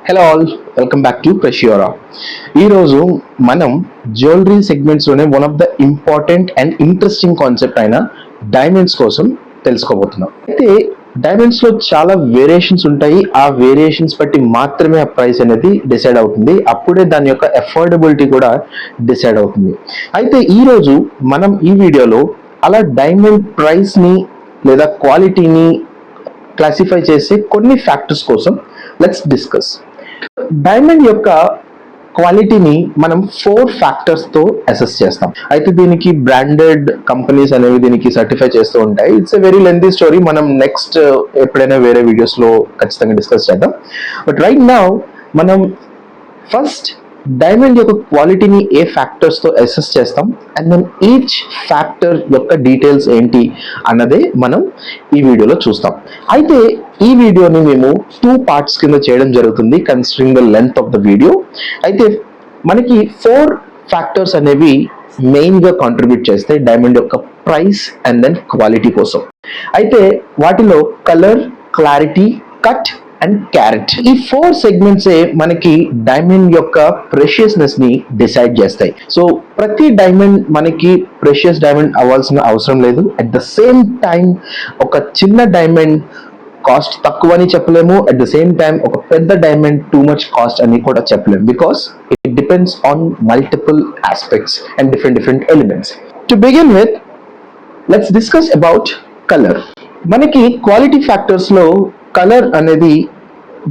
Hello all, welcome back to Preciora. ఈరోజు మనం jewellery సెగ్మెంట్స్లోనే one of the important and interesting concept అయిన diamonds కోసం తెలుసుకోబోతున్నాం. అయితే డైమండ్స్లో చాలా వేరియేషన్స్ ఉంటాయి. ఆ వేరియేషన్స్ బట్టి మాత్రమే ఆ ప్రైస్ అనేది డిసైడ్ అవుతుంది. అప్పుడే దాని యొక్క అఫోర్డబిలిటీ కూడా డిసైడ్ అవుతుంది. అయితే ఈరోజు మనం ఈ వీడియోలో అలా డైమండ్ ప్రైస్ని లేదా క్వాలిటీని క్లాసిఫై చేసే కొన్ని ఫ్యాక్టర్స్ కోసం లెట్స్ డిస్కస్. డైమండ్ యొక్క క్వాలిటీని మనం 4 ఫ్యాక్టర్స్ తో అసెస్ చేస్తాం. అయితే దీనికి బ్రాండెడ్ కంపెనీస్ అనేవి దీనికి సర్టిఫై చేస్తూ ఉంటాయి. It's a very lengthy story. మనం నెక్స్ట్ ఎప్పుడైనా వేరే వీడియోస్ లో ఖచ్చితంగా డిస్కస్ చేద్దాం. బట్ రైట్ నౌ మనం ఫస్ట్ డైమండ్ యొక్క క్వాలిటీని ఏ ఫ్యాక్టర్స్ తో అసెస్ చేస్తాం అండ్ దెన్ ఈచ్ ఫ్యాక్టర్ యొక్క డీటెయిల్స్ ఏంటి అన్నదే మనం ఈ వీడియోలో చూస్తాం. అయితే ఈ వీడియోని మేము 2 పార్ట్స్ కింద చేయడం జరుగుతుంది considering the length of the video. అయితే మనకి 4 ఫ్యాక్టర్స్ అనేవి మెయిన్ గా కాంట్రిబ్యూట్ చేస్తాయి డైమండ్ యొక్క ప్రైస్ అండ్ దెన్ క్వాలిటీ కోసం. అయితే వాటిలో colour, clarity, cut and carrot, ఈ 4 సెగ్మెంట్సే మనకి డైమండ్ యొక్క ప్రెషియస్నెస్ ని డిసైడ్ చేస్తాయి. సో ప్రతి డైమండ్ మనకి ప్రెషియస్ డైమండ్ అవ్వాల్సిన అవసరం లేదు. అట్ ద సేమ్ టైం ఒక చిన్న డైమండ్ కాస్ట్ తక్కువ అని చెప్పలేము. అట్ ద సేమ్ టైం ఒక పెద్ద డైమండ్ టూ మచ్ కాస్ట్ అని కూడా చెప్పలేము. Because it depends on multiple aspects and different elements. To begin with, let's discuss about colour. మనకి క్వాలిటీ ఫ్యాక్టర్స్ లో కలర్ అనేది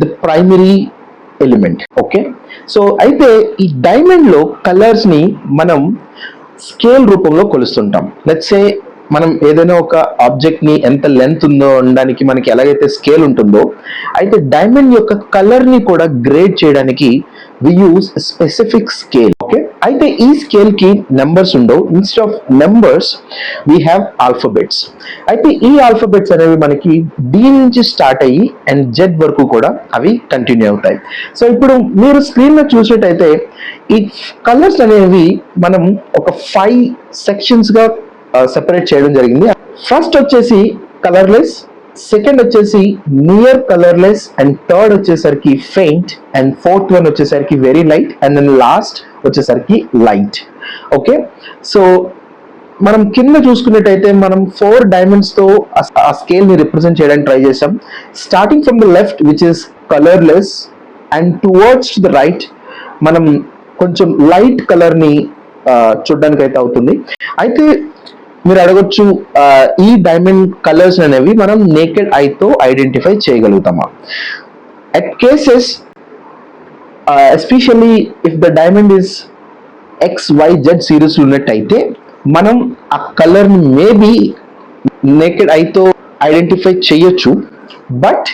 the primary element. Okay, so అయితే ఈ డైమండ్ లో కలర్స్ ని మనం స్కేల్ రూపంలో కొలుస్తుంటాం. లెట్స్ సే మనం ఏదైనా ఒక ఆబ్జెక్ట్ ని ఎంత లెంత్ ఉందో అనడానికి మనకి ఎలాగైతే స్కేల్ ఉంటుందో, అయితే డైమండ్ యొక్క కలర్ ని కూడా గ్రేడ్ చేయడానికి we use specific scale. Okay, అయితే ఈ స్కేల్ కి నెంబర్స్ ఉండవు. Instead of numbers we have alphabets. అయితే ఈ ఆల్ఫాబెట్స్ అనేవి మనకి డి నుంచి స్టార్ట్ అయ్యి అండ్ జెడ్ వరకు కూడా అవి కంటిన్యూ అవుతాయి. సో ఇప్పుడు మీరు స్క్రీన్ లో చూసినట్టయితే ఈ కలర్స్ అనేవి మనం ఒక 5 సెక్షన్స్ గా సెపరేట్ చేయడం జరిగింది. ఫస్ట్ వచ్చేసి కలర్లెస్, సెకండ్ వచ్చేసి నియర్ కలర్లెస్, అండ్ థర్డ్ వచ్చేసరికి ఫెయింట్, అండ్ ఫోర్త్ వన్ వచ్చేసరికి very light, and then last వచ్చేసరికి లైట్. ఓకే, సో మనం కింద చూసుకున్నట్టయితే మనం 4 డైమండ్స్ తో ఆ స్కేల్ ని రిప్రజెంట్ చేయడానికి ట్రై చేసాం. Starting from the left which is colourless and towards the right మనం కొంచెం లైట్ కలర్ ని చూడడానికి అయితే అవుతుంది. అయితే మీరు అడగొచ్చు, ఈ డైమండ్ కలర్స్ అనేవి మనం నేకెడ్ ఐ తో ఐడెంటిఫై చేయగలుగుతామా? At cases especially if the diamond is XYZ series ఉన్నట్టయితే మనం ఆ కలర్ ని మేబీ నేకెడ్ ఐ తో ఐడెంటిఫై చేయొచ్చు. బట్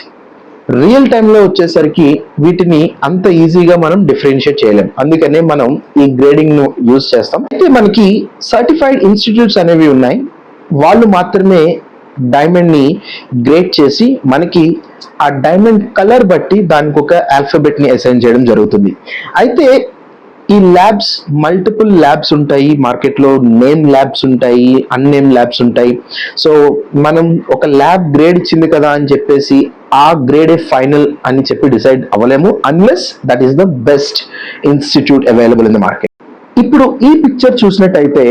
రియల్ టైంలో వచ్చేసరికి వీటిని అంత ఈజీగా మనం డిఫరెన్షియేట్ చేయలేం. అందుకనే మనం ఈ గ్రేడింగ్ ను యూజ్ చేస్తాం. అయితే మనకి సర్టిఫైడ్ ఇన్స్టిట్యూట్స్ అనేవి ఉన్నాయి. వాళ్ళు మాత్రమే డైమండ్ ని గ్రేడ్ చేసి మనకి ఆ డైమండ్ కలర్ బట్టి దానికి ఒక ఆల్ఫాబెట్ ని అసైన్ చేయడం జరుగుతుంది. అయితే ఈ ల్యాబ్స్, మల్టిపుల్ ల్యాబ్స్ ఉంటాయి మార్కెట్లో. నేమ్ ల్యాబ్స్ ఉంటాయి, అన్నేమ్ ల్యాబ్స్ ఉంటాయి. సో మనం ఒక ల్యాబ్ గ్రేడ్ ఇచ్చింది కదా అని చెప్పేసి ఆ గ్రేడే ఫైనల్ అని చెప్పి డిసైడ్ అవ్వలేము unless that is the best institute available in the market. ఇప్పుడు ఈ పిక్చర్ చూసినట్టయితే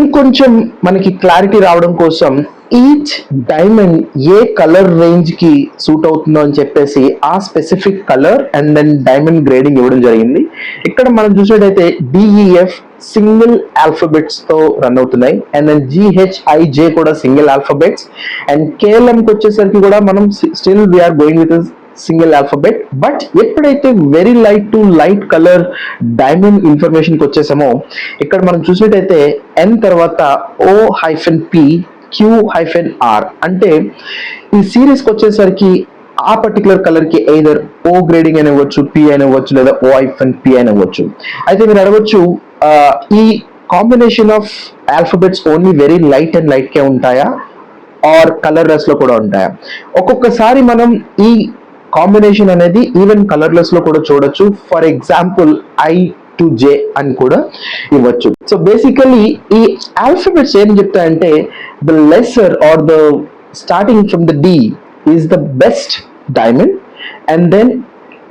ఇంకొంచెం మనకి క్లారిటీ రావడం కోసం ఈచ్ డైమండ్ ఏ కలర్ రేంజ్ కి సూట్ అవుతుందో అని చెప్పేసి ఆ specific colour and then diamond grading ఇవ్వడం జరిగింది. ఇక్కడ మనం చూసినట్టయితే DEF సింగిల్ ఆల్ఫాబెట్స్ తో రన్ అవుతున్నాయి, అండ్ దెన్ GHIJ కూడా సింగిల్ ఆల్ఫాబెట్స్, అండ్ KLM కి వచ్చేసరికి కూడా మనం still we're going with single alphabet. But ఎప్పుడైతే very light to light colour diamond information కి వచ్చేసామో ఇక్కడ మనం చూసినట్టయితే N తర్వాత O-P Q-R అంటే ఈ సిరీస్ కి వచ్చేసరికి ఆ పర్టికులర్ కలర్ కి ఎయిదర్ O గ్రేడింగ్ అని ఇవ్వచ్చు, P అని ఇవ్వచ్చు, లేదా O-P అని ఇవ్వచ్చు. అయితే మీరు అడగవచ్చు, ఈ combination of alphabets only very light and light కే ఉంటాయా ఆర్ కలర్లెస్ లో కూడా ఉంటాయా? ఒక్కొక్కసారి మనం ఈ కాంబినేషన్ అనేది ఈవెన్ కలర్లెస్ లో కూడా చూడొచ్చు. For example I to J అని కూడా ఇవ్వచ్చు. సో బేసికలీ ఈ ఆల్ఫాబెట్స్ ఏం చెప్తాయంటే the lesser or the starting from the D is the best diamond, and then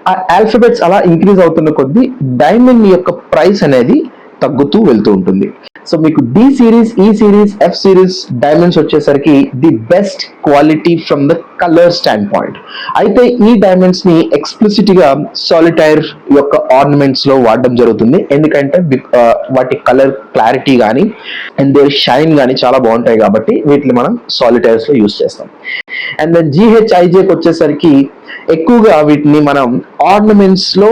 ఆ ఆల్ఫాబెట్స్ అలా ఇంక్రీజ్ అవుతున్న కొద్దీ డైమండ్ యొక్క ప్రైస్ అనేది తగ్గుతూ వెళ్తూ ఉంటుంది. సో మీకు డి సిరీస్, ఈ సిరీస్, ఎఫ్ సిరీస్ డైమండ్స్ వచ్చేసరికి the best quality from the colour stand point. అయితే ఈ డైమండ్స్ ని ఎక్స్ప్లిసిట్ గా సాలిటైర్ యొక్క ఆర్నమెంట్స్ లో వాడడం జరుగుతుంది. ఎందుకంటే వాటి కలర్ క్లారిటీ కానీ అండ్ దేర్ షైన్ కానీ చాలా బాగుంటాయి కాబట్టి వీటిని మనం సాలిటైర్స్ లో యూజ్ చేస్తాం. అండ్ దెన్ జిహెచ్ఐజేకి వచ్చేసరికి ఎక్కువగా వీటిని మనం ఆర్నమెంట్స్ లో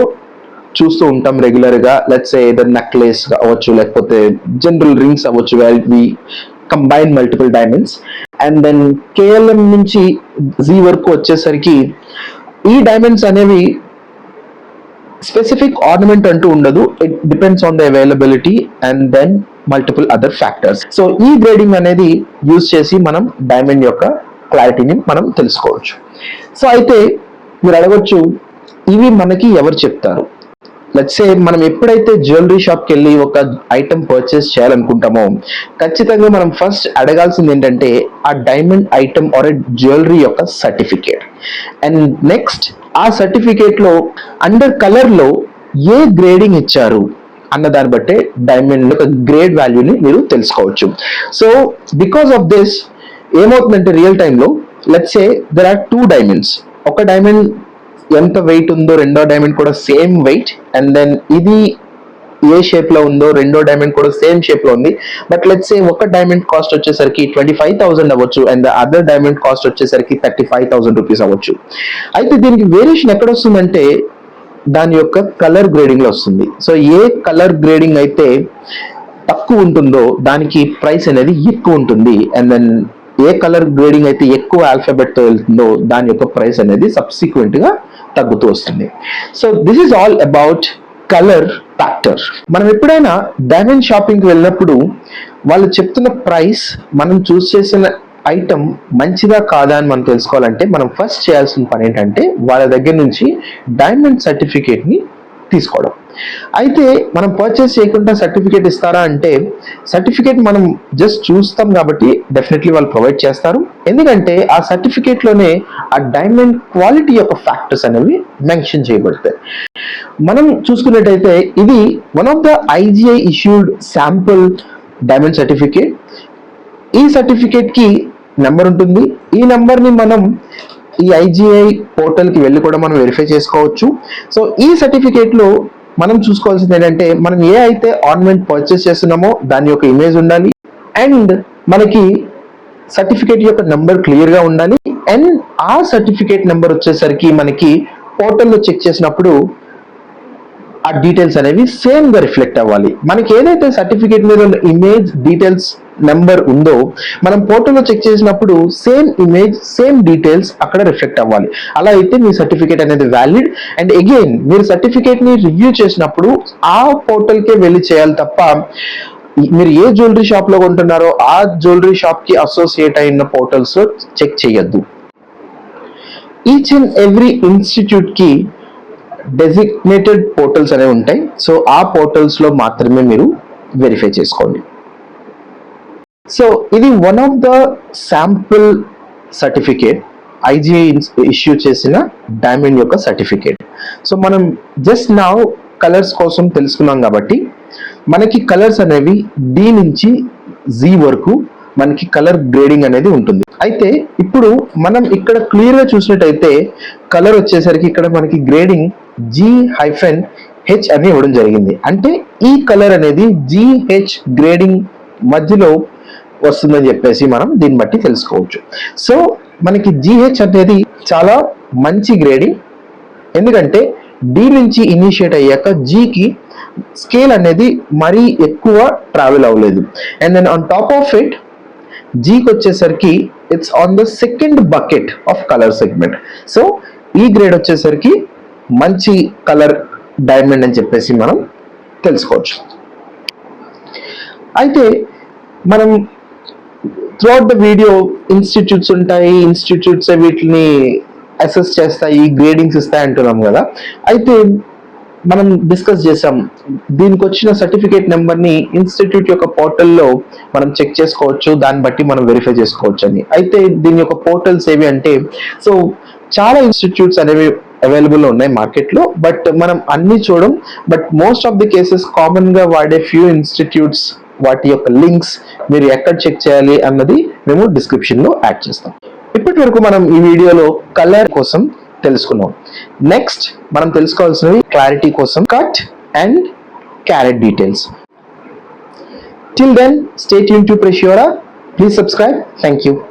చూస్తూ ఉంటాం రెగ్యులర్ గా. లెట్స్ సే ఏదైనా నెక్లెస్ అవ్వచ్చు, లేకపోతే జనరల్ రింగ్స్ అవ్వచ్చు, we combine multiple diamonds. And then KLM నుంచి జీ వరకు వచ్చేసరికి ఈ డైమండ్స్ అనేవి స్పెసిఫిక్ ఆర్నమెంట్ అంటూ ఉండదు. It depends on the availability and then multiple other factors. So ఈ గ్రేడింగ్ అనేది యూజ్ చేసి మనం డైమండ్ యొక్క క్లారిటీని మనం తెలుసుకోవచ్చు. సో అయితే మీరు అడగొచ్చు, ఇవి మనకి ఎవరు చెప్తారు? లెట్స్ సే మనం ఎప్పుడైతే జ్యువెలరీ షాప్కి వెళ్ళి ఒక ఐటమ్ పర్చేస్ చేయాలనుకుంటామో ఖచ్చితంగా మనం ఫస్ట్ అడగాల్సింది ఏంటంటే ఆ డైమండ్ ఐటమ్ ఆర్ జ్యువెలరీ యొక్క సర్టిఫికేట్. అండ్ నెక్స్ట్ ఆ సర్టిఫికేట్ లో అండర్ కలర్ లో ఏ గ్రేడింగ్ ఇచ్చారు అన్న దాన్ని బట్టే డైమండ్ యొక్క గ్రేడ్ వాల్యూని మీరు తెలుసుకోవచ్చు. సో బికాస్ ఆఫ్ దిస్ ఏమవుతుందంటే రియల్ టైంలో let's say there are 2 diamonds. ఒక డైమండ్ ఎంత వెయిట్ ఉందో రెండో డైమండ్ కూడా సేమ్ వెయిట్, అండ్ దెన్ ఇది ఏ షేప్ లో ఉందో రెండో డైమండ్ కూడా సేమ్ షేప్ లో ఉంది. బట్ లెట్స్ సే ఒక డైమండ్ కాస్ట్ వచ్చేసరికి 25,000 అవ్వచ్చు and the other diamond cost వచ్చేసరికి 35,000 రూపీస్ అవ్వచ్చు. అయితే దీనికి వేరియేషన్ ఎక్కడ వస్తుందంటే దాని యొక్క కలర్ గ్రేడింగ్ లో వస్తుంది. సో ఏ కలర్ గ్రేడింగ్ అయితే తక్కువ ఉంటుందో దానికి ప్రైస్ అనేది ఎక్కువ ఉంటుంది. అండ్ దెన్ ఏ కలర్ గ్రేడింగ్ అయితే ఎక్కువ ఆల్ఫాబెట్ తో వెళ్తుందో దాని యొక్క ప్రైస్ అనేది సబ్సిక్వెంట్ గా తగ్గుతూ వస్తుంది. So this is all about colour factor. మనం ఎప్పుడైనా డైమండ్ షాపింగ్కి వెళ్ళినప్పుడు వాళ్ళు చెప్తున్న ప్రైస్ మనం చూస్ చేసిన ఐటమ్ మంచిదా కాదా అని మనం తెలుసుకోవాలంటే మనం ఫస్ట్ చేయాల్సిన పని ఏంటంటే వాళ్ళ దగ్గర నుంచి డైమండ్ సర్టిఫికేట్ ని తీసుకోవడం. అయితే మనం పర్చేస్ చేయకుండా సర్టిఫికేట్ ఇస్తారా అంటే సర్టిఫికేట్ మనం జస్ట్ చూస్తాం కాబట్టి డెఫినెట్లీ వాళ్ళు ప్రొవైడ్ చేస్తారు. ఎందుకంటే ఆ సర్టిఫికేట్ లోనే ఆ డైమండ్ క్వాలిటీ యొక్క ఫ్యాక్టర్స్ అనేవి మెన్షన్ చేయబడతాయి. మనం చూసుకున్నట్టయితే ఇది one of the IGI issued sample diamond certificate. ఈ సర్టిఫికేట్ కి నెంబర్ ఉంటుంది. ఈ నెంబర్ ని మనం ఈ ఐజిఐ పోర్టల్ కి వెళ్ళి కూడా మనం వెరిఫై చేసుకోవచ్చు. సో ఈ సర్టిఫికేట్ లో మనం చూసుకోవాల్సింది ఏంటంటే మనం ఏ అయితే ఆర్నమెంట్ పర్చేస్ చేస్తున్నామో దాని యొక్క ఇమేజ్ ఉండాలి అండ్ మనకి సర్టిఫికేట్ యొక్క నెంబర్ క్లియర్ గా ఉండాలి. అండ్ ఆ సర్టిఫికేట్ నెంబర్ వచ్చేసరికి మనకి పోర్టల్లో చెక్ చేసినప్పుడు ఆ డీటెయిల్స్ అనేవి సేమ్ గా రిఫ్లెక్ట్ అవ్వాలి. మనకి ఏదైతే సర్టిఫికేట్ మీద ఉన్న ఇమేజ్ డీటెయిల్స్ నెంబర్ ఉందో మనం పోర్టల్లో చెక్ చేసినప్పుడు సేమ్ ఇమేజ్ సేమ్ డీటెయిల్స్ అక్కడ రిఫ్లెక్ట్ అవ్వాలి. అలా అయితే మీ సర్టిఫికేట్ అనేది వ్యాలిడ్. అండ్ అగైన్ మీరు సర్టిఫికేట్ ని రివ్యూ చేసినప్పుడు ఆ పోర్టల్ కే వెళ్ళి చేయాలి తప్ప మీరు ఏ జ్యువెలరీ షాప్ లో కొంటున్నారో ఆ జ్యువెలరీ షాప్ కి అసోసియేట్ అయిన పోర్టల్స్ లో చెక్ చేయొద్దు. ఈచ్ అండ్ ఎవ్రీ ఇన్స్టిట్యూట్ కి డెసిగ్నేటెడ్ పోర్టల్స్ అనేవి ఉంటాయి. సో ఆ పోర్టల్స్ లో మాత్రమే మీరు వెరిఫై చేసుకోండి. సో ఇది one of the sample certificate IGI issue చేసిన డైమండ్ యొక్క సర్టిఫికేట్. సో మనం జస్ట్ నౌ కలర్స్ కోసం తెలుసుకున్నాం కాబట్టి మనకి కలర్స్ అనేవి డి నుంచి జీ వరకు మనకి కలర్ గ్రేడింగ్ అనేది ఉంటుంది. అయితే ఇప్పుడు మనం ఇక్కడ క్లియర్ గా చూసినట్టయితే కలర్ వచ్చేసరికి ఇక్కడ మనకి గ్రేడింగ్ G-H అని ఇవ్వడం జరిగింది. అంటే ఈ కలర్ అనేది GH గ్రేడింగ్ మధ్యలో వస్తుందని చెప్పేసి మనం దీన్ని బట్టి తెలుసుకోవచ్చు. సో మనకి GH అనేది చాలా మంచి గ్రేడింగ్. ఎందుకంటే డి నుంచి ఇనిషియేట్ అయ్యాక జీకి స్కేల్ అనేది మరీ ఎక్కువ ట్రావెల్ అవ్వలేదు. And then on top of it జీకి వచ్చేసరికి it's on the second bucket of colour segment. So ఈ గ్రేడ్ వచ్చేసరికి మంచి కలర్ డైమండ్ అని చెప్పేసి మనం తెలుసుకోవచ్చు. అయితే మనం త్రూఅవుట్ ద వీడియో ఇన్స్టిట్యూట్స్ ఉంటాయి, ఇన్స్టిట్యూట్స్ వీటిని అసెస్ చేస్తాయి, గ్రేడింగ్స్ ఇస్తాయి అంటున్నాం కదా. అయితే మనం డిస్కస్ చేసాం దీనికి వచ్చిన సర్టిఫికేట్ నెంబర్ ని ఇన్స్టిట్యూట్ యొక్క పోర్టల్లో మనం చెక్ చేసుకోవచ్చు, దాన్ని బట్టి మనం వెరిఫై చేసుకోవచ్చు అని. అయితే దీని యొక్క పోర్టల్స్ ఏవి అంటే సో చాలా ఇన్స్టిట్యూట్స్ అనేవి అవైలబుల్ ఉన్నాయి మార్కెట్లో, బట్ మనం అన్ని చూడం. But most of the cases common గా వాడే ఫ్యూ ఇన్స్టిట్యూట్స్, వాటి యొక్క లింక్స్ మీరు ఎక్కడ చెక్ చేయాలి అన్నది మేము డిస్క్రిప్షన్ లో యాడ్ చేస్తాం. ఇప్పటి వరకు మనం ఈ వీడియోలో కలర్ కోసం తెలుసుకున్నాం. నెక్స్ట్ మనం తెలుసుకోవాల్సినవి క్లారిటీ కోసం cut and carrot details. Till then, stay tuned to Preciora. Please subscribe. Thank you.